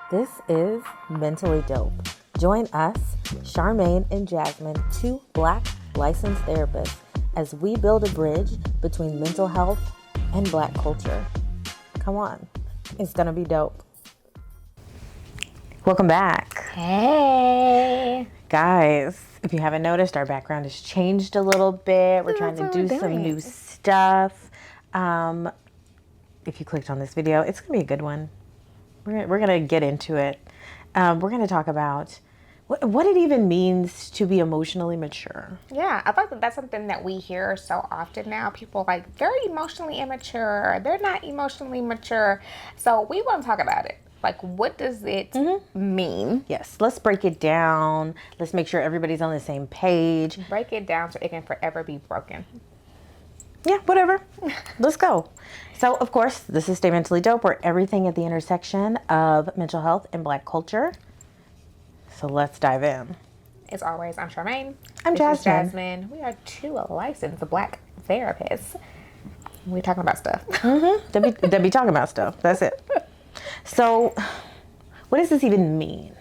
This is Mentally Dope. Join us, Charmaine and Jasmine, two Black licensed therapists, as we build a bridge between mental health and Black culture. Come on, it's gonna be dope. Welcome back. Hey. Guys, if you haven't noticed, our background has changed a little bit. We're trying to do some new stuff. If you clicked on this video, it's gonna be a good one. We're gonna get into it. We're gonna talk about what it even means to be emotionally mature. Yeah, I thought that's something that we hear so often now. People are like, they're emotionally immature. They're not emotionally mature. So we want to talk about it. Like, what does it mean? Yes, let's break it down. Let's make sure everybody's on the same page. Break it down so it can forever be broken. Yeah, whatever. Let's go. So, of course, this is Stay Mentally Dope. We're everything at the intersection of mental health and Black culture. So let's dive in. As always, I'm Charmaine. I'm This is Jasmine. Jasmine. We are two licensed Black therapists. We're talking about stuff. They be talking about stuff. That's it. So, what does this even mean?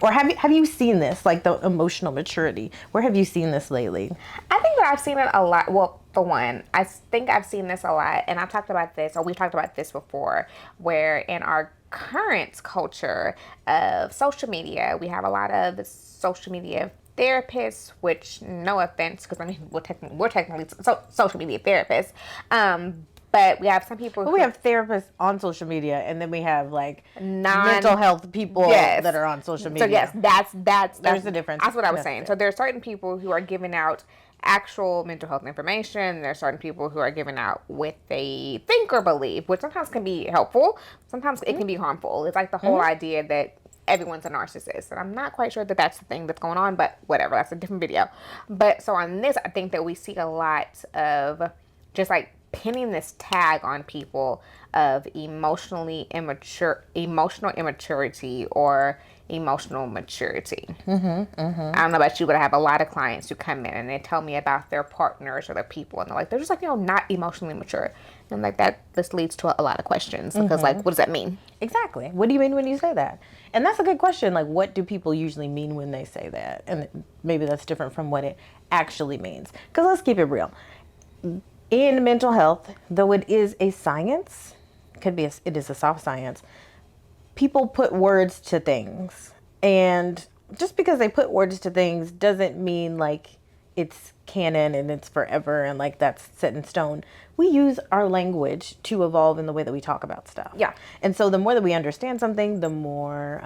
Or have you seen this, like the emotional maturity? Where have you seen this lately? I think that I've seen it a lot. Well, for one, I think I've seen this a lot, and I've talked about this, or we've talked about this before, where in our current culture of social media, we have a lot of social media therapists, which, no offense, because I mean, we're technically social media therapists, but we have some people. Well, we have therapists on social media, and then we have like mental health people that are on social media. So yes, that's there's a difference. That's what I was saying. So there are certain people who are giving out actual mental health information. There are certain people who are giving out what they think or believe, which sometimes can be helpful. Sometimes it can be harmful. It's like the whole idea that everyone's a narcissist, and I'm not quite sure that that's the thing that's going on, but whatever. That's a different video. But so on this, I think that we see a lot of just like pinning this tag on people of emotional immaturity or emotional maturity. I don't know about you, but I have a lot of clients who come in and they tell me about their partners or their people, and they're like, they're just like, not emotionally mature. And I'm like, this leads to a lot of questions because like, what does that mean? Exactly. What do you mean when you say that? And that's a good question. Like, what do people usually mean when they say that? And maybe that's different from what it actually means. Because let's keep it real. In mental health, though it is a science, it is a soft science, people put words to things. And just because they put words to things doesn't mean like it's canon and it's forever and like that's set in stone. We use our language to evolve in the way that we talk about stuff. Yeah. And so the more that we understand something, the more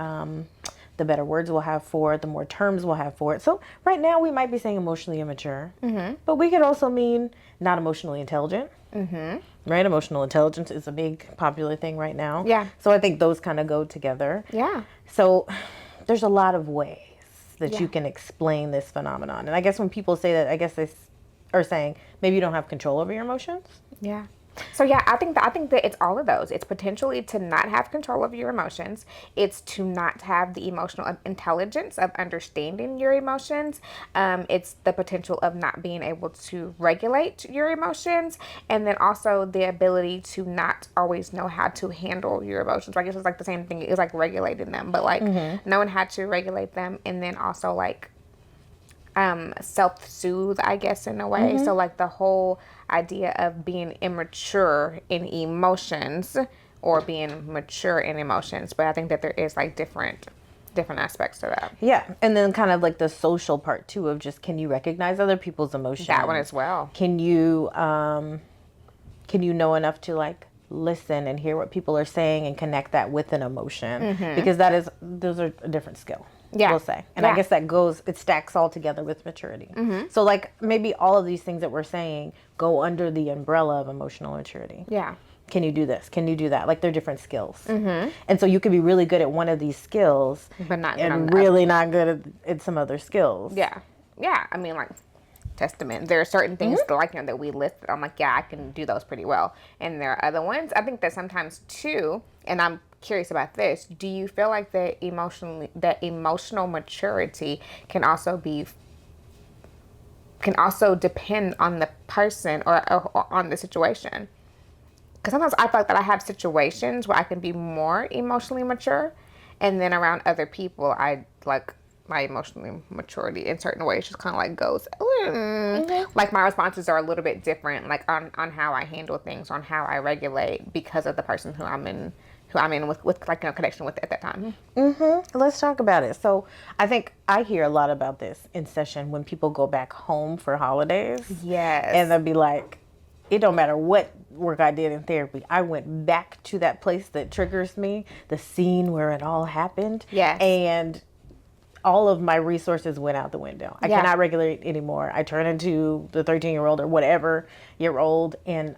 the better words we'll have for it, the more terms we'll have for it. So right now we might be saying emotionally immature, but we could also mean not emotionally intelligent. Right? Emotional intelligence is a big popular thing right now. Yeah. So I think those kind of go together. Yeah. So there's a lot of ways that you can explain this phenomenon. And I guess when people say that, I guess they are saying maybe you don't have control over your emotions. Yeah. So yeah, I think that it's all of those. It's potentially to not have control of your emotions. It's to not have the emotional intelligence of understanding your emotions. It's the potential of not being able to regulate your emotions, and then also the ability to not always know how to handle your emotions. So I guess it's like the same thing. It's like regulating them, but like knowing how to regulate them, and then also like self-soothe, I guess, in a way. So like the whole idea of being immature in emotions or being mature in emotions. But I think that there is like different aspects to that. Yeah. And then kind of like the social part too of just, can you recognize other people's emotions? That one as well. Can you know enough to like listen and hear what people are saying and connect that with an emotion? Because those are a different skill. Yeah. We'll say. And I guess it stacks all together with maturity. So like maybe all of these things that we're saying go under the umbrella of emotional maturity. Yeah. Can you do this? Can you do that? Like they're different skills. And so you could be really good at one of these skills, But not and really not good at some other skills. Yeah. Yeah. I mean, like, testament. There are certain things that we list. I'm like, yeah, I can do those pretty well. And there are other ones. I think that sometimes too, and I'm curious about this. Do you feel like that emotional maturity can also depend on the person or on the situation? Because sometimes I feel like that I have situations where I can be more emotionally mature, And then around other people, I like my emotional maturity in certain ways just kind of like goes, like my responses are a little bit different, like on how I handle things, on how I regulate because of the person who I'm in with like, connection with at that time. Let's talk about it. So I think I hear a lot about this in session when people go back home for holidays. Yes. And they'll be like, it don't matter what work I did in therapy. I went back to that place that triggers me, the scene where it all happened. Yes. And all of my resources went out the window. I cannot regulate anymore. I turn into the 13-year-old or whatever year old, and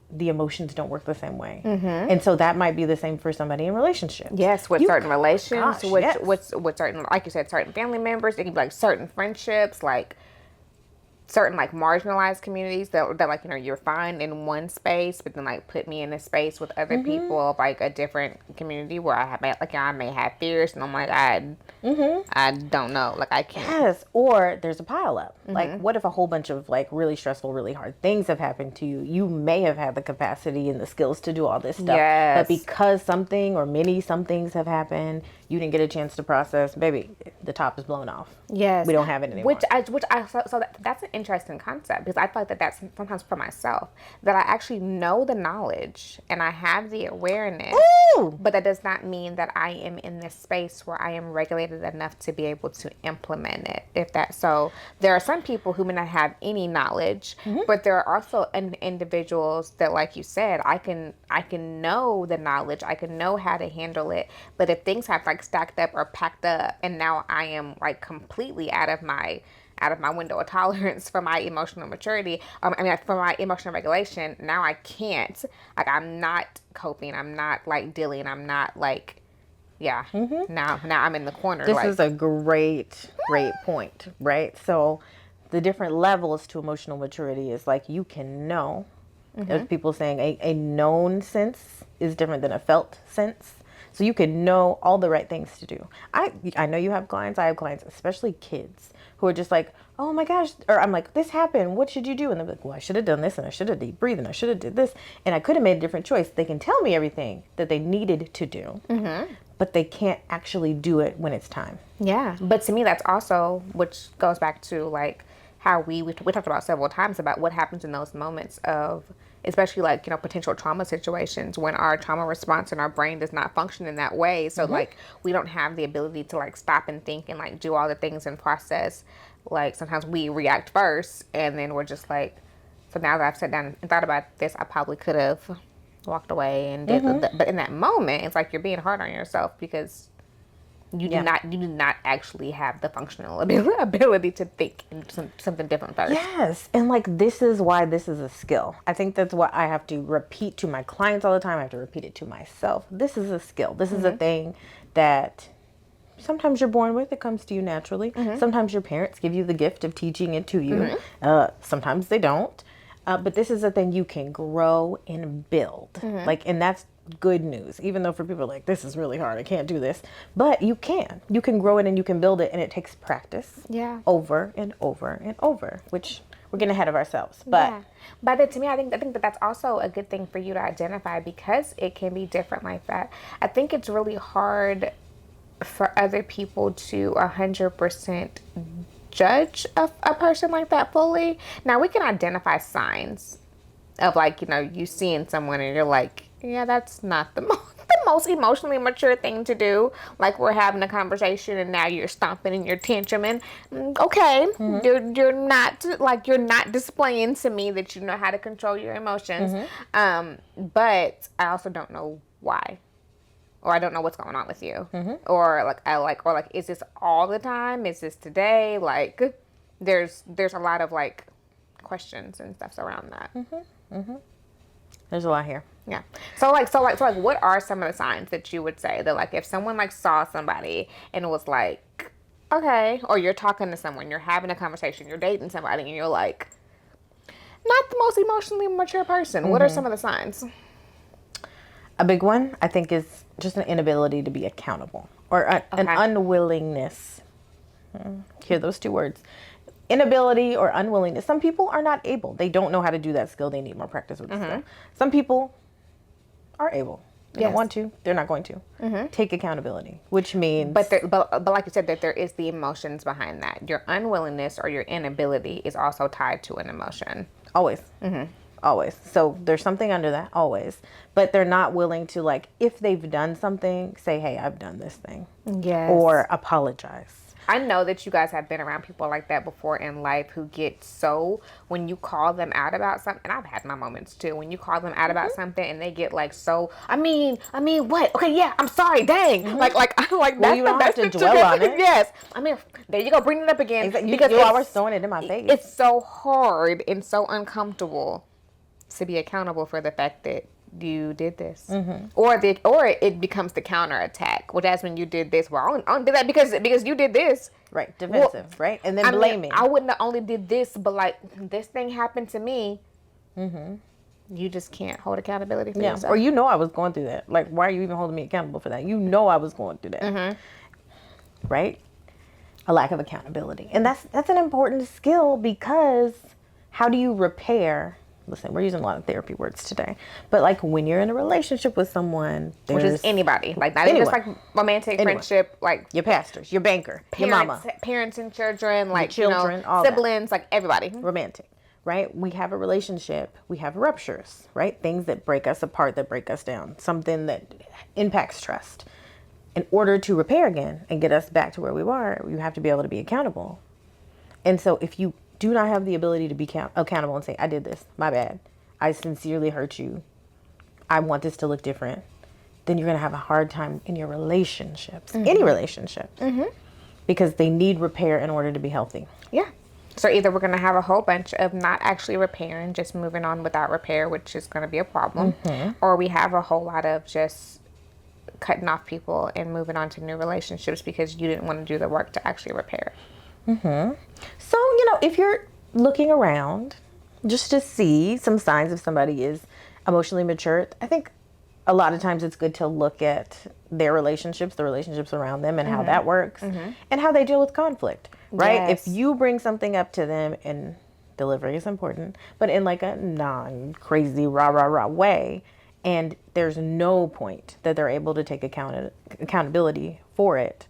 the emotions don't work the same way. And so that might be the same for somebody in relationships. Yes, with certain relations, gosh, with yes. with certain, like you said, certain family members. It can be like certain friendships, like certain like marginalized communities that like, you're fine in one space, but then like put me in a space with other people of like a different community where I may have fears, and I'm like, I don't know, like I can't. Yes, or there's a pile up. Like, what if a whole bunch of like really stressful, really hard things have happened to you? You may have had the capacity and the skills to do all this stuff, Yes. but because something or many some things have happened, you didn't get a chance to process. Baby, the top is blown off. Yes, we don't have it anymore. That's an interesting concept, because I feel like that's sometimes for myself, that I actually know the knowledge and I have the awareness. Ooh! But that does not mean that I am in this space where I am regulated enough to be able to implement it. So there are some people who may not have any knowledge, but there are also individuals that, like you said, I can know the knowledge, I can know how to handle it. But if things have like stacked up or packed up, and now I am like completely out of my window of tolerance for my emotional maturity, for my emotional regulation, now I can't, like, I'm not coping, I'm not like dealing, I'm not like, now I'm in the corner. This like, is a great point, right? So the different levels to emotional maturity is like, you can know. There's people saying a known sense is different than a felt sense. So you can know all the right things to do. I know you have clients. I have clients, especially kids, who are just like, oh my gosh, or I'm like, this happened. What should you do? And they're like, well, I should have done this, and I should have deep breathed, and I should have did this, and I could have made a different choice. They can tell me everything that they needed to do, but they can't actually do it when it's time. Yeah, but to me, that's also, which goes back to like how we talked about several times about what happens in those moments of, especially like, potential trauma situations, when our trauma response and our brain does not function in that way. So like, we don't have the ability to like stop and think and like do all the things and process. Like, sometimes we react first, and then we're just like, so now that I've sat down and thought about this, I probably could have walked away and did but in that moment, it's like you're being hard on yourself, because you do not actually have the functional ability to think in something different first. Yes. And like, this is why this is a skill. I think that's what I have to repeat to my clients all the time. I have to repeat it to myself. This is a skill. This is a thing that sometimes you're born with. It comes to you naturally. Sometimes your parents give you the gift of teaching it to you. Sometimes they don't. But this is a thing you can grow and build. Like, and that's good news, even though for people like, this is really hard, I can't do this, but you can grow it and you can build it, and it takes practice over and over and over, which we're getting ahead of ourselves. But to me, I think that that's also a good thing for you to identify, because it can be different like that. I think it's really hard for other people to 100% judge a person like that fully. Now, we can identify signs of like, you seeing someone and you're like, yeah, that's not the most emotionally mature thing to do. Like, we're having a conversation and now you're stomping and you're tantruming. Okay, you're not displaying to me that you know how to control your emotions. But I also don't know why, or I don't know what's going on with you, or is this all the time? Is this today? Like, there's a lot of like questions and stuff around that. there's a lot here. Yeah. So what are some of the signs that you would say that, like, if someone like saw somebody and was like, okay, or you're talking to someone, you're having a conversation, you're dating somebody, and you're like, not the most emotionally mature person. What are some of the signs? A big one, I think, is just an inability to be accountable, or an unwillingness. Hear those two words. Inability or unwillingness. Some people are not able. They don't know how to do that skill. They need more practice with the skill. Some people are able. They don't want to. They're not going to. Take accountability, which means. But like you said, that there is the emotions behind that. Your unwillingness or your inability is also tied to an emotion. Always. Always. So there's something under that, always. But they're not willing to, like, if they've done something, say, hey, I've done this thing. Yes. Or apologize. I know that you guys have been around people like that before in life who get so, when you call them out about something, and I've had my moments too, when you call them out about something and they get like so, I mean, what? Okay, yeah, I'm sorry, dang. Like Well, that's you don't the have best to dwell on it. Yes. I mean, there you go, bringing it up again. Exactly. Because You're always throwing it in my face. it's so hard and so uncomfortable to be accountable for the fact that you did this, or it becomes the counterattack. Well, Jasmine, you did this. Well, I only did that because you did this. Right, defensive, right, and then blaming. I wouldn't have only did this, but like this thing happened to me. You just can't hold accountability for yourself. Or I was going through that. Like, why are you even holding me accountable for that? I was going through that, right? A lack of accountability, and that's an important skill, because how do you repair? Listen, we're using a lot of therapy words today, but like when you're in a relationship with someone, which is anybody, like not even just like romantic friendship, like your pastors, your banker, parents, your mama, parents and children, like children, all siblings, that. Like everybody. Romantic, right? We have a relationship, we have ruptures, right? Things that break us apart, that break us down, something that impacts trust. In order to repair again and get us back to where we were, you have to be able to be accountable. And so if you do not have the ability to be accountable and say, I did this, my bad, I sincerely hurt you, I want this to look different, then you're going to have a hard time in your relationships, any relationships, because they need repair in order to be healthy. Yeah. So either we're going to have a whole bunch of not actually repairing, just moving on without repair, which is going to be a problem, or we have a whole lot of just cutting off people and moving on to new relationships because you didn't want to do the work to actually repair. So, if you're looking around just to see some signs if somebody is emotionally mature, I think a lot of times it's good to look at their relationships, the relationships around them, and how that works, and how they deal with conflict, right? Yes. If you bring something up to them, and delivery is important, but in like a non-crazy rah way, and there's no point that they're able to take accountability for it,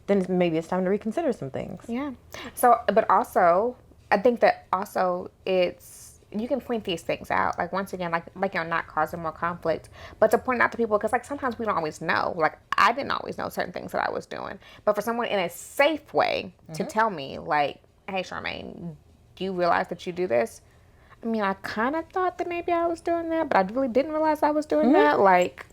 then maybe it's time to reconsider some things. Yeah. So, but also, I think that also you can point these things out. Like, once again, like you're not causing more conflict, but to point out to people, because like sometimes we don't always know. Like, I didn't always know certain things that I was doing, but for someone in a safe way to tell me, like, hey, Charmaine, do you realize that you do this? I mean, I kind of thought that maybe I was doing that, but I really didn't realize I was doing that. Like,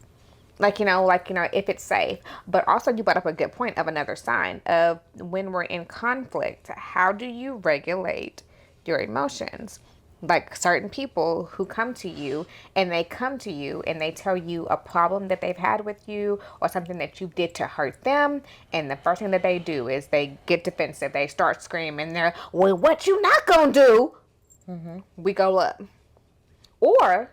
if it's safe. But also, you brought up a good point of another sign of when we're in conflict. How do you regulate your emotions? Like certain people who come to you and they tell you a problem that they've had with you or something that you did to hurt them. And the first thing that they do is they get defensive. They start screaming. They're, well, what you not gonna do? We go up. Or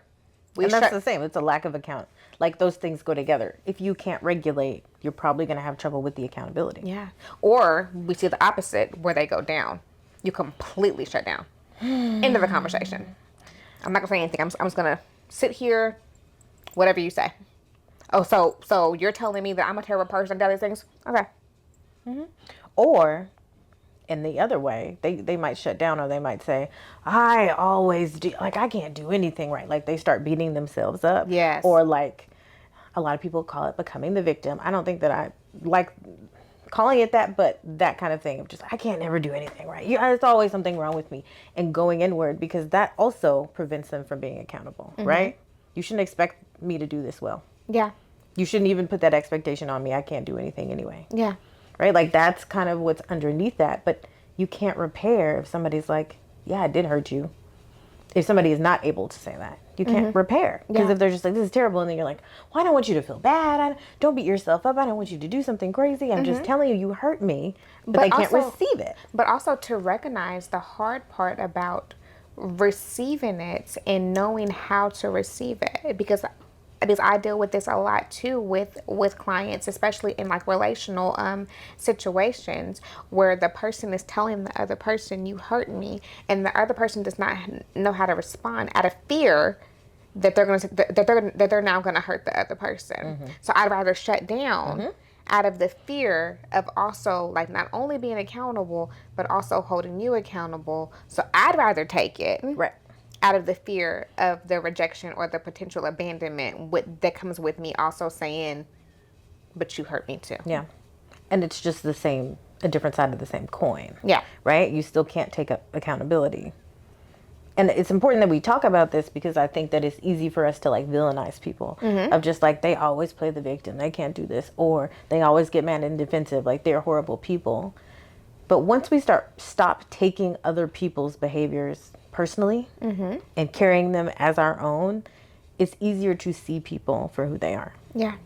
and that's the same. It's a lack of account. Like, those things go together. If you can't regulate, you're probably going to have trouble with the accountability. Yeah. Or we see the opposite, where they go down. You completely shut down. End of the conversation. I'm not going to say anything. I'm just going to sit here, whatever you say. Oh, so you're telling me that I'm a terrible person, tell these things? Okay. Or, in the other way, they might shut down, or they might say, I always do, like, I can't do anything right. Like, they start beating themselves up. Yes. Or, like, a lot of people call it becoming the victim. I don't think that I like calling it that, but that kind of thing of just, I can't never do anything right. There's always something wrong with me, and going inward, because that also prevents them from being accountable, right? You shouldn't expect me to do this well. Yeah. You shouldn't even put that expectation on me. I can't do anything anyway. Yeah. Right? Like, that's kind of what's underneath that. But you can't repair if somebody's like, yeah, I did hurt you. If somebody is not able to say that, you can't repair. Because if they're just like, this is terrible, and then you're like, well, I don't want you to feel bad. Don't beat yourself up. I don't want you to do something crazy. I'm just telling you, you hurt me. But they can't receive it. But also to recognize the hard part about receiving it and knowing how to receive it. Because I deal with this a lot too with clients, especially in like relational situations where the person is telling the other person, you hurt me, and the other person does not know how to respond out of fear that they're now gonna hurt the other person. So I'd rather shut down out of the fear of also like not only being accountable but also holding you accountable. So I'd rather take it Right. out of the fear of the rejection or the potential abandonment that comes with me also saying, but you hurt me too. Yeah. And it's just a different side of the same coin. Yeah. Right? You still can't take up accountability. And it's important that we talk about this because I think that it's easy for us to like villainize people of just like, they always play the victim, they can't do this, or they always get mad and defensive, like they're horrible people. But once we stop taking other people's behaviors personally and carrying them as our own, it's easier to see people for who they are. Yeah.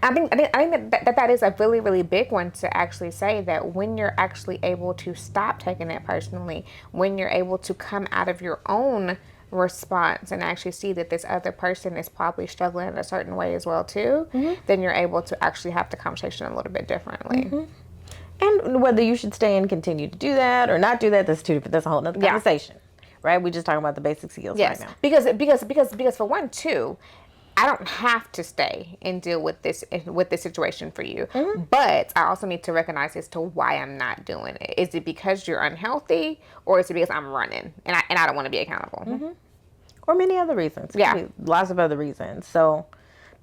I think that is a really, really big one to actually say, that when you're actually able to stop taking it personally, when you're able to come out of your own response and actually see that this other person is probably struggling in a certain way as well too, then you're able to actually have the conversation a little bit differently. And whether you should stay and continue to do that or not do that, that's a whole nother conversation. Right? We're just talking about the basic skills right now. Because for one too, I don't have to stay and deal with this situation for you. But I also need to recognize as to why I'm not doing it. Is it because you're unhealthy, or is it because I'm running and I don't want to be accountable? Or many other reasons. Yeah. Lots of other reasons. So,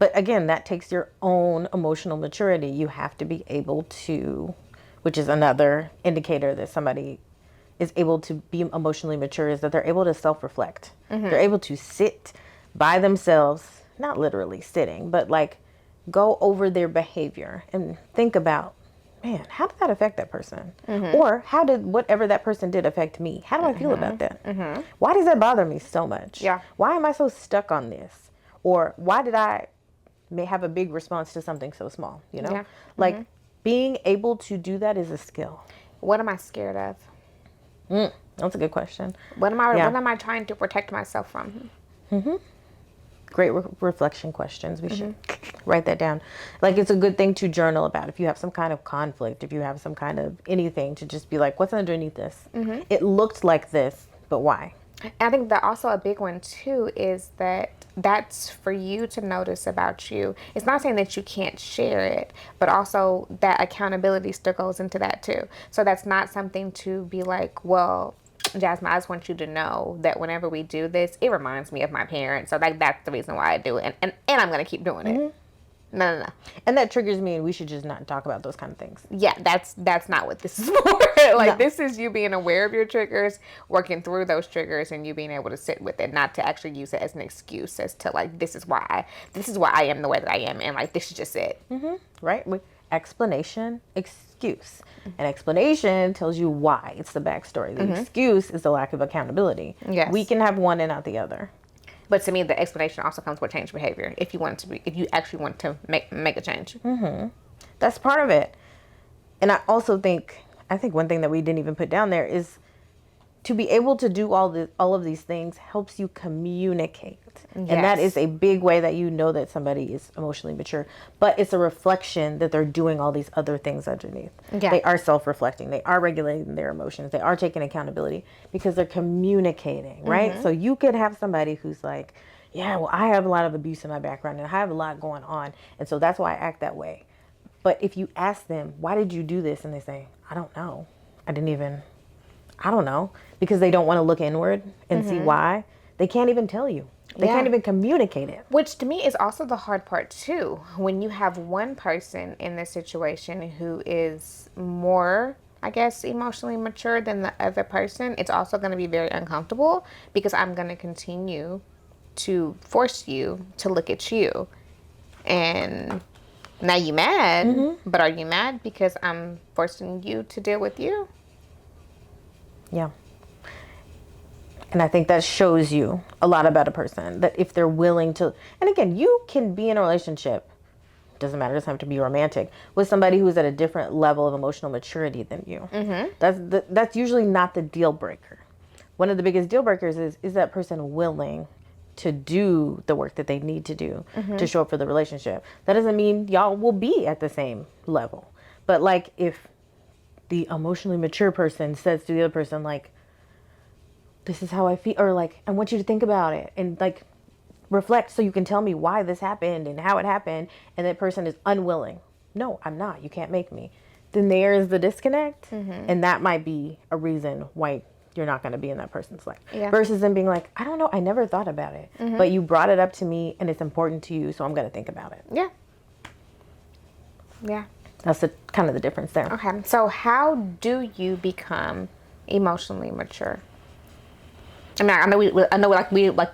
but again, that takes your own emotional maturity. You have to be able to, which is another indicator that somebody is able to be emotionally mature, is that they're able to self-reflect. They're able to sit by themselves, not literally sitting, but like go over their behavior and think about, man, how did that affect that person? Or how did whatever that person did affect me? How do I feel about that? Why does that bother me so much? Yeah. Why am I so stuck on this? Or why did I may have a big response to something so small? You know, Yeah. like being able to do that is a skill. What am I scared of? That's a good question. What am I trying to protect myself from? Great reflection questions. We should write that down. Like, it's a good thing to journal about. If you have some kind of conflict, if you have some kind of anything, to just be like, what's underneath this? It looked like this, but why? I think that also a big one too is that that's for you to notice about you. It's not saying that you can't share it, but also that accountability still goes into that too. So that's not something to be like, well, Jasmine, I just want you to know that whenever we do this, it reminds me of my parents. So that's the reason why I do it. And I'm going to keep doing it. No. And that triggers me, and we should just not talk about those kind of things. Yeah, that's not what this is for. Like, this is you being aware of your triggers, working through those triggers, and you being able to sit with it, not to actually use it as an excuse as to, like, this is why I am the way that I am, and, like, this is just it. Right? With explanation, excuse. An explanation tells you why. It's the backstory. The excuse is the lack of accountability. Yes. We can have one and not the other. But to me, the explanation also comes with change behavior. If you actually want to make a change, That's part of it. And I think one thing that we didn't even put down there is to be able to do all of these things helps you communicate. And that is a big way that you know that somebody is emotionally mature. But it's a reflection that they're doing all these other things underneath. Yeah. They are self-reflecting. They are regulating their emotions. They are taking accountability because they're communicating, right? So you could have somebody who's like, yeah, well, I have a lot of abuse in my background and I have a lot going on. And so that's why I act that way. But if you ask them, why did you do this? And they say, I don't know. I don't know. Because they don't want to look inward and see why. They can't even tell you. They can't even communicate it. which to me is also the hard part too. When you have one person in this situation who is more, I guess, emotionally mature than the other person, it's also going to be very uncomfortable because I'm going to continue to force you to look at you. And now you mad, but are you mad because I'm forcing you to deal with you? Yeah. And I think that shows you a lot about a person, that if they're willing to, and again, you can be in a relationship, doesn't matter, it doesn't have to be romantic, with somebody who's at a different level of emotional maturity than you. That's usually not the deal breaker. One of the biggest deal breakers is that person willing to do the work that they need to do to show up for the relationship. That doesn't mean y'all will be at the same level. But like, if the emotionally mature person says to the other person, like, this is how I feel, or like, I want you to think about it, and like reflect so you can tell me why this happened and how it happened, and that person is unwilling. No, I'm not. You can't make me. Then there's the disconnect, and that might be a reason why you're not going to be in that person's life. Yeah. Versus them being like, I don't know, I never thought about it, but you brought it up to me and it's important to you, so I'm going to think about it. Yeah. Yeah. That's the kind of the difference there. Okay. So how do you become emotionally mature? I mean, I know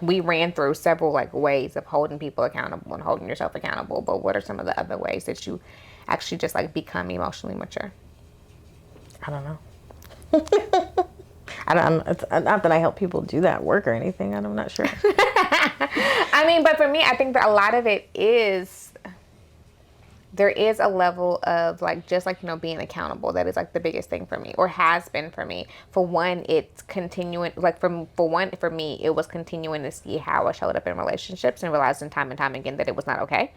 we ran through several like ways of holding people accountable and holding yourself accountable, but what are some of the other ways that you actually just like become emotionally mature? I don't know. It's not that I help people do that work or anything. I'm not sure. I mean, but for me, I think that a lot of it is, there is a level of like, just like, being accountable. That is like the biggest thing for me, or has been for me. For one, it's continuing, like for me, it was continuing to see how I showed up in relationships and realizing time and time again that it was not okay.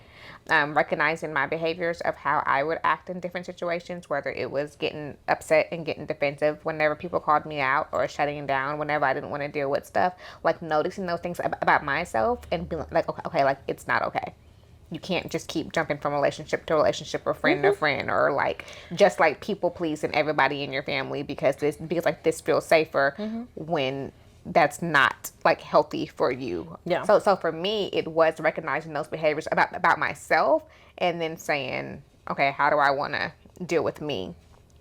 Recognizing my behaviors of how I would act in different situations, whether it was getting upset and getting defensive whenever people called me out, or shutting down whenever I didn't want to deal with stuff, like noticing those things about myself and being like, okay, like it's not okay. You can't just keep jumping from relationship to relationship, or friend to friend, or like just like people pleasing everybody in your family because like this feels safer when that's not like healthy for you. Yeah. So for me, it was recognizing those behaviors about myself, and then saying, okay, how do I want to deal with me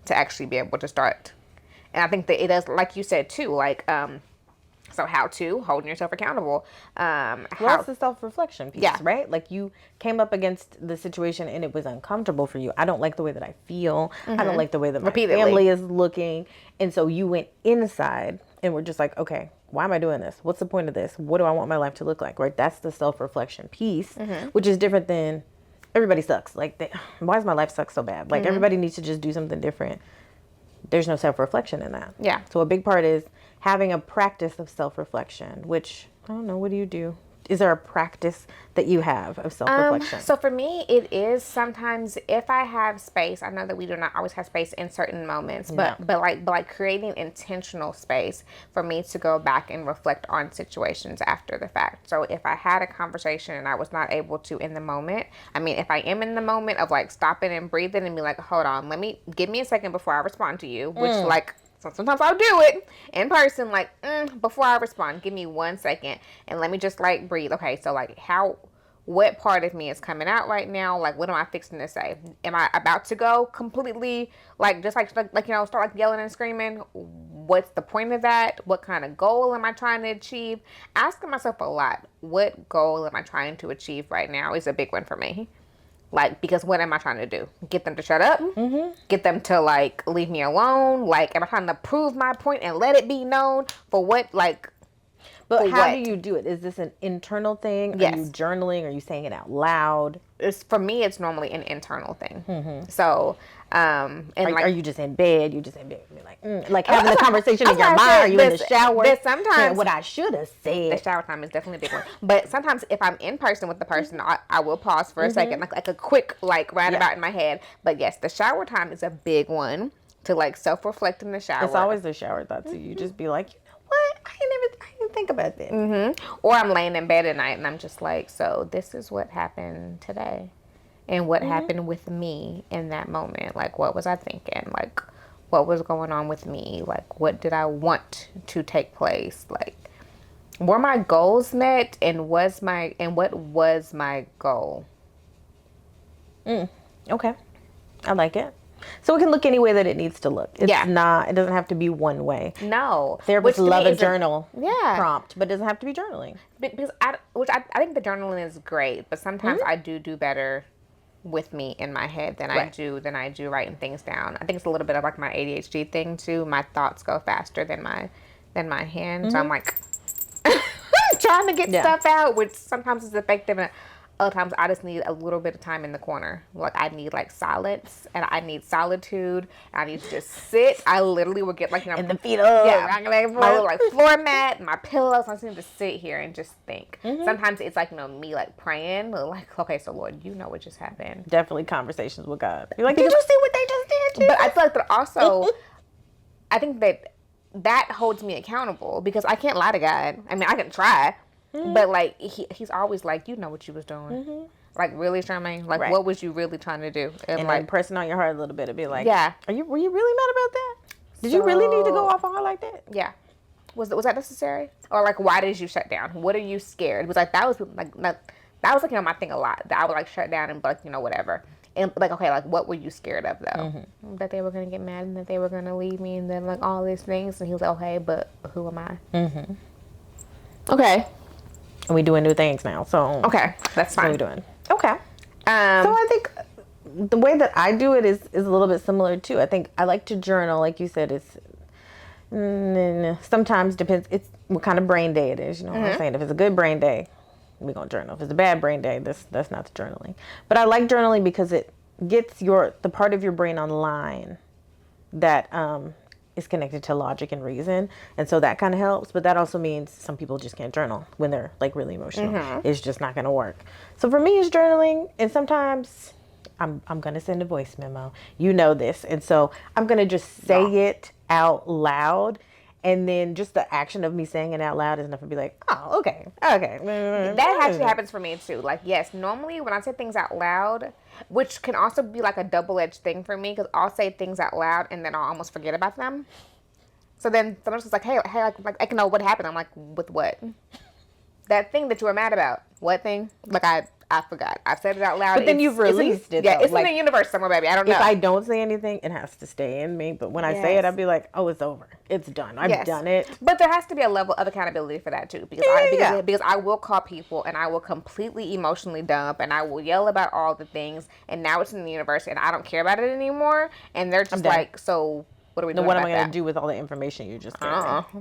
to actually be able to start? And I think that it does, like you said too, like so how to holding yourself accountable. Well, that's the self-reflection piece, right? Like you came up against the situation and it was uncomfortable for you. I don't like the way that I feel. I don't like the way that my family is looking. And so you went inside and were just like, okay, why am I doing this? What's the point of this? What do I want my life to look like, right? That's the self-reflection piece, which is different than everybody sucks. Like, why does my life suck so bad? Like everybody needs to just do something different. There's no self-reflection in that. Yeah. So a big part is having a practice of self-reflection, which, I don't know, what do you do? Is there a practice that you have of self-reflection? So for me, it is sometimes if I have space. I know that we do not always have space in certain moments, but like creating intentional space for me to go back and reflect on situations after the fact. So if I had a conversation and I was not able to in the moment, I mean, if I am in the moment of like stopping and breathing and be like, hold on, give me a second before I respond to you, which like, so sometimes I'll do it in person, like, before I respond, give me 1 second and let me just like breathe. Okay, so like what part of me is coming out right now? Like, what am I fixing to say? Am I about to go completely, like, just like start like yelling and screaming? What's the point of that? What kind of goal am I trying to achieve? Asking myself a lot, what goal am I trying to achieve right now is a big one for me. Like, because what am I trying to do? Get them to shut up? Get them to, like, leave me alone? Like, am I trying to prove my point and let it be known? For what? Like, but how do you do it? Is this an internal thing? Yes. Are you journaling? Are you saying it out loud? For me, it's normally an internal thing. So, and are you just in bed? You just in bed, like having a conversation in your mind? Are you in the shower? But sometimes what I should have said. The shower time is definitely a big one. But sometimes if I'm in person with the person, I will pause for a second, like a quick like roundabout in my head. But yes, the shower time is a big one to like self-reflect in the shower. It's always the shower thought. So you just be like, you know what? I didn't think about that. Or I'm laying in bed at night and I'm just like, so this is what happened today. And what happened with me in that moment? Like, what was I thinking? Like, what was going on with me? Like, what did I want to take place? Like, were my goals met? And what was my goal? Okay, I like it. So it can look any way that it needs to look. It's not. It doesn't have to be one way. No. Therapists love a journal Yeah. prompt, but it doesn't have to be journaling. Because I think the journaling is great, but sometimes I do better with me in my head than I do writing things down. I think it's a little bit of like my ADHD thing too. My thoughts go faster than my hand. So I'm like trying to get stuff out, which sometimes is effective and other times I just need a little bit of time in the corner. Like I need like silence and I need solitude. And I need to just sit. I literally will get like, and the feet up. Yeah, my little like floor mat, my pillows. I just need to sit here and just think. Sometimes it's like, me like praying. Like, okay, so Lord, you know what just happened. Definitely conversations with God. You're like, did you see what they just did? Jesus? But I feel like that also, I think that holds me accountable because I can't lie to God. I mean, I can try. But like he's always like, you know what you was doing. Like, really, Charmaine? Like, Right. what was you really trying to do? And like, then pressing on your heart a little bit and be like, yeah. were you really mad about that? Did you really need to go off hard like that? Yeah. Was that necessary? Or like, why did you shut down? What are you scared? It was like, that was like, my thing a lot. That I would like shut down and be like, whatever. And like, okay, like, what were you scared of though? That they were gonna get mad and that they were gonna leave me and then like all these things. And he was like, okay, but who am I? Okay. And we doing new things now, so Okay, that's fine. What are we doing? Okay. So I think the way that I do it is a little bit similar too. I think I like to journal, like you said. It's sometimes depends. It's what kind of brain day it is. You know what I'm saying? If it's a good brain day, we're gonna journal. If it's a bad brain day, that's not the journaling. But I like journaling because it gets the part of your brain online that is connected to logic and reason, and so that kind of helps. But that also means some people just can't journal when they're like really emotional. It's just not gonna work. So for me, it's journaling, and sometimes I'm gonna send a voice memo. You know this, and so I'm gonna just say it out loud. And then just the action of me saying it out loud is enough to be like, oh, okay. That actually happens for me too. Like, yes, normally when I say things out loud, which can also be like a double-edged thing for me, because I'll say things out loud and then I'll almost forget about them. So then someone's just like, hey, like I can know what happened. I'm like, with what? That thing that you were mad about. What thing? Like, I forgot. I said it out loud. But then you've released it. Yeah, though. it's in the universe somewhere, baby. I don't know. If I don't say anything, it has to stay in me. But when I say it, I'll be like, oh, it's over. It's done. I've done it. But there has to be a level of accountability for that too. Because because I will call people and I will completely emotionally dump and I will yell about all the things. And now it's in the universe and I don't care about it anymore. And they're just like, so what are we doing what am about I going that? to do with all the information you just gave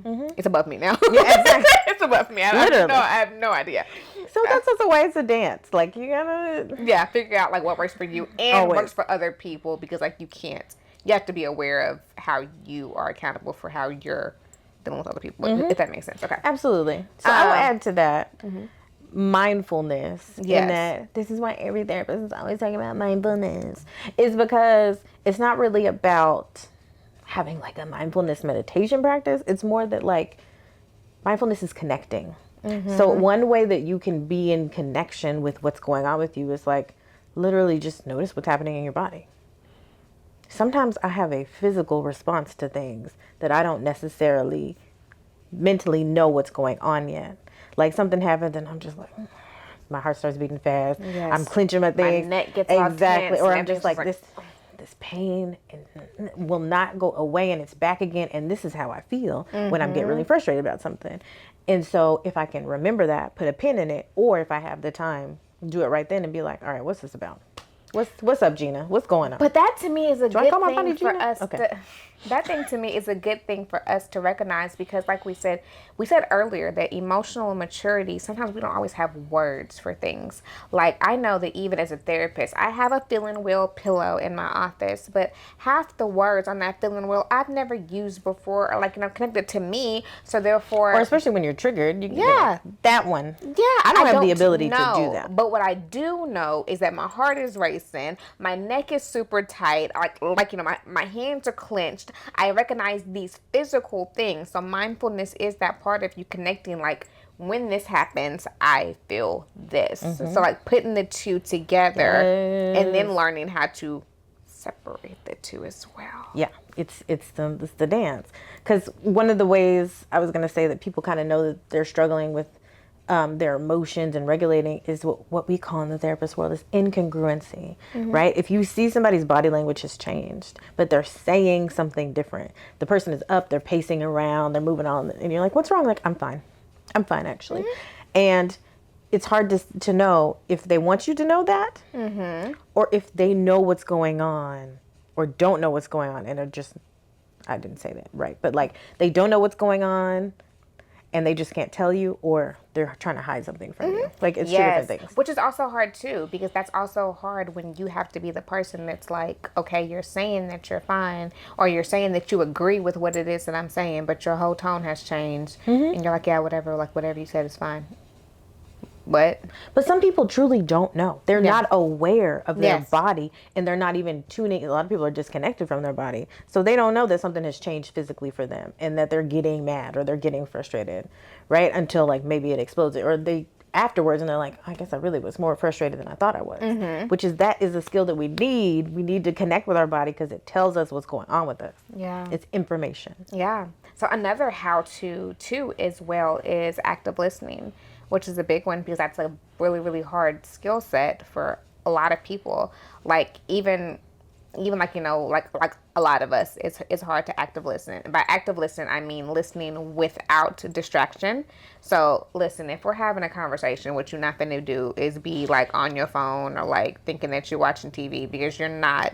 me? It's above me now. Yeah, exactly. It's above me. Literally. I have no idea. So that's also why it's a dance. Like, you gotta figure out like what works for you and works for other people, because like you have to be aware of how you are accountable for how you're dealing with other people, if that makes sense. Okay. Absolutely. So I will add to that mindfulness. Yes. In that this is why every therapist is always talking about mindfulness, is because it's not really about having like a mindfulness meditation practice. It's more that like mindfulness is connecting. So one way that you can be in connection with what's going on with you is like literally just notice what's happening in your body. Sometimes I have a physical response to things that I don't necessarily mentally know what's going on yet. Like something happens and I'm just like, my heart starts beating fast. Yes. I'm clenching my things. My neck gets all tense, or I'm and just like this pain will not go away and it's back again, and this is how I feel when I'm getting really frustrated about something. And so if I can remember that, put a pin in it, or if I have the time, do it right then and be like, all right, what's this about? What's up, Gina? What's going on? But that to me is a good thing for Gina? us. Okay. That thing to me is a good thing for us to recognize, because like we said earlier that emotional maturity, sometimes we don't always have words for things. Like I know that even as a therapist, I have a feeling wheel pillow in my office, but half the words on that feeling wheel I've never used before, or like, connected to me. So therefore, or especially when you're triggered, you can be like, that one. Yeah, I don't have the ability know, to do that. But what I do know is that my heart is racing, my neck is super tight, my hands are clenched. I recognize these physical things. So mindfulness is that part of you connecting, like, when this happens, I feel this. So like putting the two together and then learning how to separate the two as well. Yeah, it's the dance. Because one of the ways I was going to say that people kind of know that they're struggling with their emotions and regulating is what we call in the therapist world is incongruency, right? If you see somebody's body language has changed, but they're saying something different. The person is up, they're pacing around, they're moving on, and you're like, what's wrong? Like, I'm fine actually. And it's hard to know if they want you to know that or if they know what's going on or don't know what's going on and are just, I didn't say that right, but like they don't know what's going on and they just can't tell you, or they're trying to hide something from you. Like, it's two different things. Which is also hard, too, because that's also hard when you have to be the person that's like, okay, you're saying that you're fine, or you're saying that you agree with what it is that I'm saying, but your whole tone has changed, and you're like, yeah, whatever you said is fine. What? But some people truly don't know. They're Yeah. not aware of their Yes. body, and they're not even tuning. A lot of people are disconnected from their body. So they don't know that something has changed physically for them and that they're getting mad or they're getting frustrated, right? Until like maybe it explodes or they afterwards and they're like, I guess I really was more frustrated than I thought I was. Which is that is a skill that we need. We need to connect with our body because it tells us what's going on with us. Yeah. It's information. Yeah. So another how to too as well is active listening, which is a big one because that's a really, really hard skill set for a lot of people. Like even like, like a lot of us, it's hard to active listen. And by active listen, I mean listening without distraction. So listen, if we're having a conversation, what you're not going to do is be like on your phone or like thinking that you're watching TV because you're not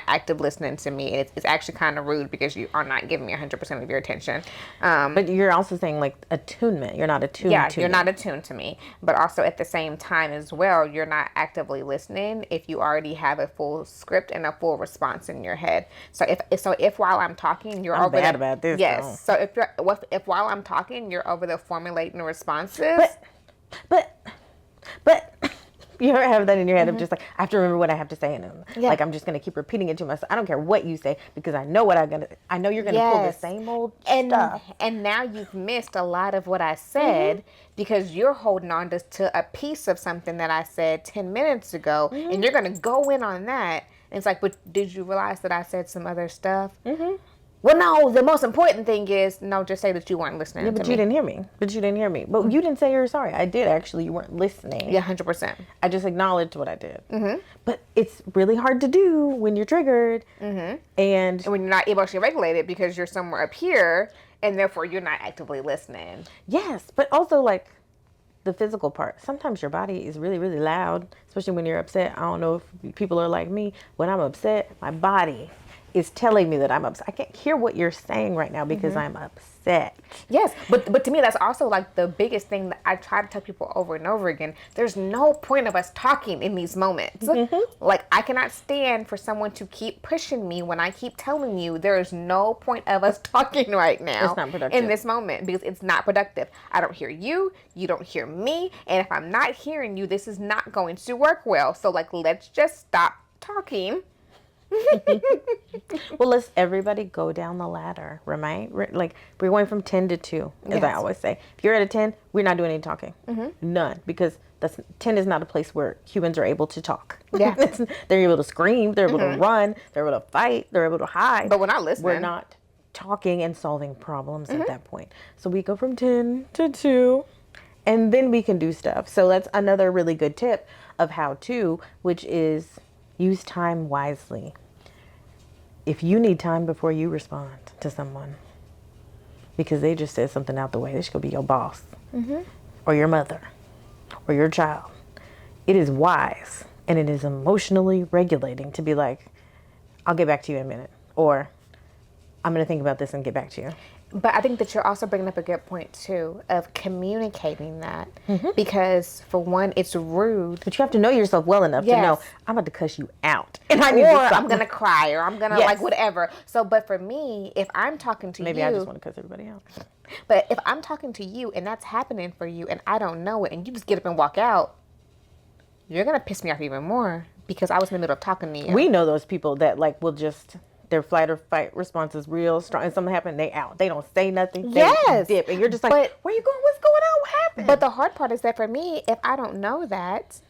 active listening to me. And it's actually kind of rude because you are not giving me 100% of your attention. But you're also saying like attunement. You're not attuned Yeah, to you're me. not attuned to me. But also at the same time as well, you're not actively listening if you already have a full script and a full response in your head. So if while I'm talking, you're I'm over bad there. about this, Yes. So if while I'm talking, you're over there formulating responses. But you ever have that in your head of just like I have to remember what I have to say and like I'm just gonna keep repeating it to myself. I don't care what you say because I know I know you're gonna pull the same old stuff. And now you've missed a lot of what I said because you're holding on to a piece of something that I said 10 minutes ago and you're going to go in on that. And it's like, but did you realize that I said some other stuff? Well, no, the most important thing is, no, just say that you weren't listening to me. But you didn't hear me. But you didn't say you're sorry. I did actually. You weren't listening. Yeah, 100%. I just acknowledged what I did. But it's really hard to do when you're triggered. And when you're not emotionally regulated because you're somewhere up here and therefore you're not actively listening. Yes, but also like the physical part. Sometimes your body is really, really loud, especially when you're upset. I don't know if people are like me. When I'm upset, my body is telling me that I'm upset. I can't hear what you're saying right now because I'm upset. Yes, but to me that's also like the biggest thing that I try to tell people over and over again. There's no point of us talking in these moments. Like I cannot stand for someone to keep pushing me when I keep telling you there is no point of us talking right now. It's not productive. In this moment because it's not productive. I don't hear you, you don't hear me, and if I'm not hearing you, this is not going to work well. So like let's just stop talking. Well, let's everybody go down the ladder, right? Like we're going from 10 to 2, as I always say. If you're at a 10, we're not doing any talking. None, because 10 is not a place where humans are able to talk. Yeah. They're able to scream, they're able to run, they're able to fight, they're able to hide. But we're not listening. We're not talking and solving problems at that point. So we go from 10 to 2, and then we can do stuff. So that's another really good tip of how to, which is use time wisely. If you need time before you respond to someone because they just said something out the way, they should go be your boss or your mother or your child. It is wise and it is emotionally regulating to be like, I'll get back to you in a minute, or I'm going to think about this and get back to you. But I think that you're also bringing up a good point too of communicating that because for one, it's rude. But you have to know yourself well enough to know I'm about to cuss you out, and I need or to stop. I'm gonna cry, or I'm gonna like whatever. So, but for me, if I'm talking to maybe you, I just want to cuss everybody out. But if I'm talking to you and that's happening for you, and I don't know it, and you just get up and walk out, you're gonna piss me off even more because I was in the middle of talking to you. We know those people that like will just. Their flight or fight response is real strong. And something happened, they out. They don't say nothing. They dip. And you're just like, where you going? What's going on? What happened? But the hard part is that for me, if I don't know that,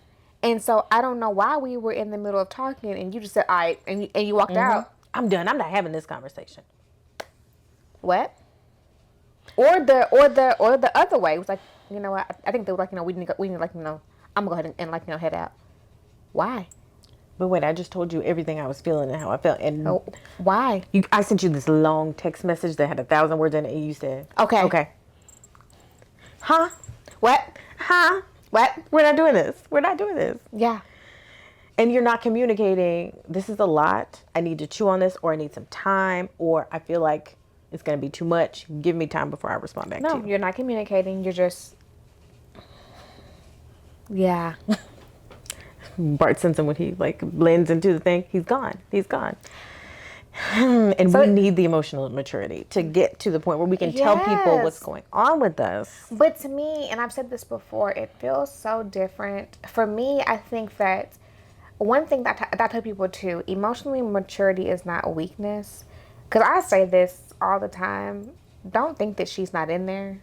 and so I don't know why we were in the middle of talking, and you just said, all right, and you walked out. I'm done. I'm not having this conversation. What? Or the other way. It was like, you know what? I think they were like, we need to like, I'm gonna go ahead and like, head out. Why? But wait, I just told you everything I was feeling and how I felt. And why? I sent you this long text message that had 1,000 words in it, and you said, Okay. Huh? What? Huh? What? We're not doing this. We're not doing this. Yeah. And you're not communicating, this is a lot. I need to chew on this, or I need some time, or I feel like it's going to be too much. Give me time before I respond back to you. No, you're not communicating. You're just... Yeah. Bart Simpson, when he like blends into the thing, he's gone. And we need the emotional maturity to get to the point where we can tell people what's Yes. going on with us. But to me, and I've said this before, it feels so different. For me, I think that one thing that I tell people too, emotionally maturity is not weakness. Because I say this all the time. Don't think that she's not in there.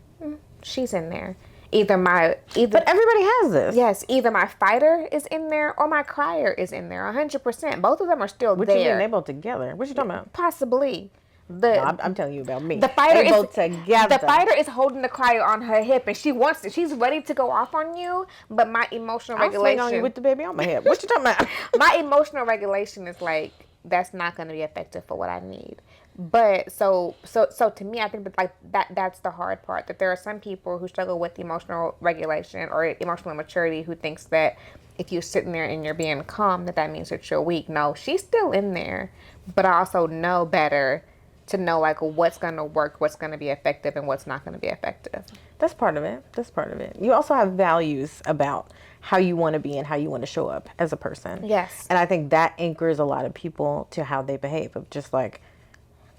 She's in there. Either But everybody has this. yes, either my fighter is in there or my crier is in there. 100%. Both of them are still What you mean there. they both together? What you talking about? Possibly. No, I'm telling you about me. The fighter they is both together. The fighter is holding the crier on her hip, and she wants it. She's ready to go off on you, but my emotional I'm swinging regulation. on you with the baby on my hip. What you talking about? My emotional regulation is like that's not going to be effective for what I need. But so to me, I think that like that's the hard part. That there are some people who struggle with emotional regulation or emotional maturity who thinks that if you're sitting there and you're being calm, that means that you're weak. No, she's still in there, but I also know better to know like what's going to work, what's going to be effective, and what's not going to be effective. That's part of it. That's part of it. You also have values about how you want to be and how you want to show up as a person. Yes. And I think that anchors a lot of people to how they behave. Of just like,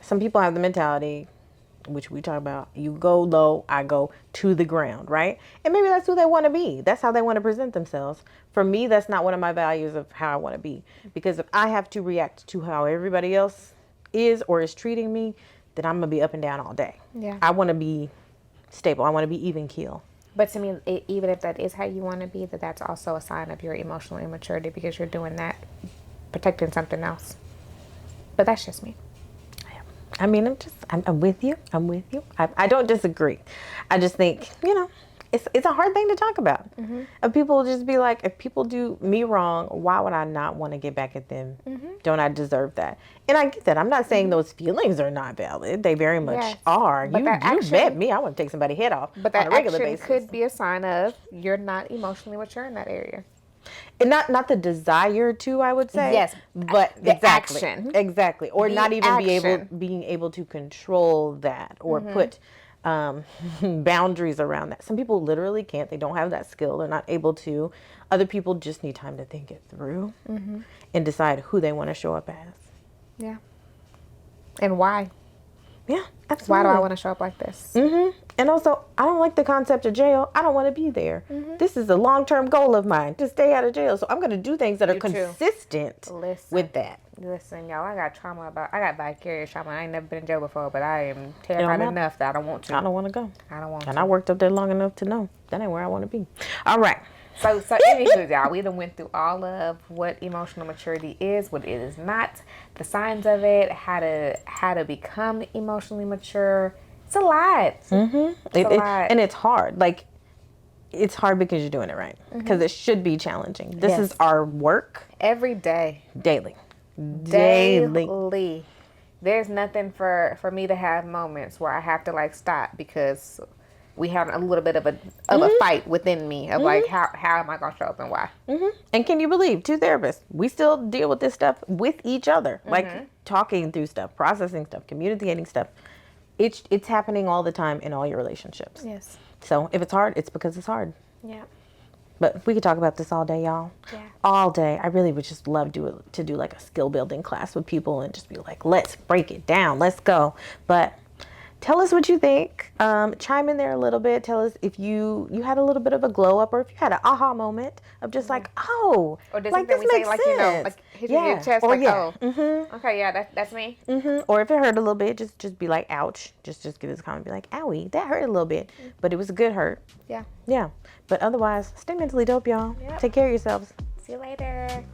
some people have the mentality, which we talk about, you go low, I go to the ground, right? And maybe that's who they want to be. That's how they want to present themselves. For me, that's not one of my values of how I want to be. Because if I have to react to how everybody else is or is treating me, then I'm going to be up and down all day. Yeah. I want to be stable. I want to be even keel. But to me, even if that is how you want to be, that's also a sign of your emotional immaturity because you're doing that, protecting something else. But that's just me. I mean, I'm with you. I'm with you. I don't disagree. I just think, it's a hard thing to talk about. If people just be like, if people do me wrong, why would I not want to get back at them? Don't I deserve that? And I get that. I'm not saying those feelings are not valid. They very much are. But You bet me, I want to take somebody's head off But on that a regular action basis. could be a sign of you're not emotionally mature in that area. And not the desire to, I would say. Yes, but the exactly, action. exactly, or The not even action. being able to control that or put boundaries around that. Some people literally can't. They don't have that skill. They're not able to. Other people just need time to think it through and decide who they want to show up as. Yeah. And why? Yeah, absolutely. Why do I want to show up like this? And also, I don't like the concept of jail. I don't want to be there. This is a long-term goal of mine, to stay out of jail. So I'm going to do things that are consistent with that. Listen, y'all, I got vicarious trauma. I ain't never been in jail before, but I am terrified enough that I don't want to. I don't want to go. I don't want to. And I worked up there long enough to know that ain't where I want to be. All right. So anywho, y'all, we done went through all of what emotional maturity is, what it is not, the signs of it, how to become emotionally mature. It's a lot. It's a lot. And it's hard. Like, it's hard because you're doing it right. Because it should be challenging. This is our work. Every day. Daily. Daily. There's nothing for me to have moments where I have to like stop because we have a little bit of a fight within me of like how am I gonna show up and why. And can you believe, 2 therapists, we still deal with this stuff with each other, like talking through stuff, processing stuff, communicating stuff. It's happening all the time in all your relationships. Yes. So if it's hard, it's because it's hard. Yeah. But we could talk about this all day, y'all. Yeah. All day. I really would just love to do like a skill building class with people and just be like, let's break it down. Let's go. But tell us what you think. Chime in there a little bit. Tell us if you had a little bit of a glow up or if you had an aha moment of just like, oh, Or does like something this we makes say like sense. like hit you in your chest like oh. Okay, yeah, that's me. Or if it hurt a little bit, just be like, ouch. Just give us a comment. Be like, owie, that hurt a little bit. But it was a good hurt. Yeah. Yeah. But otherwise, stay mentally dope, y'all. Yep. Take care of yourselves. See you later.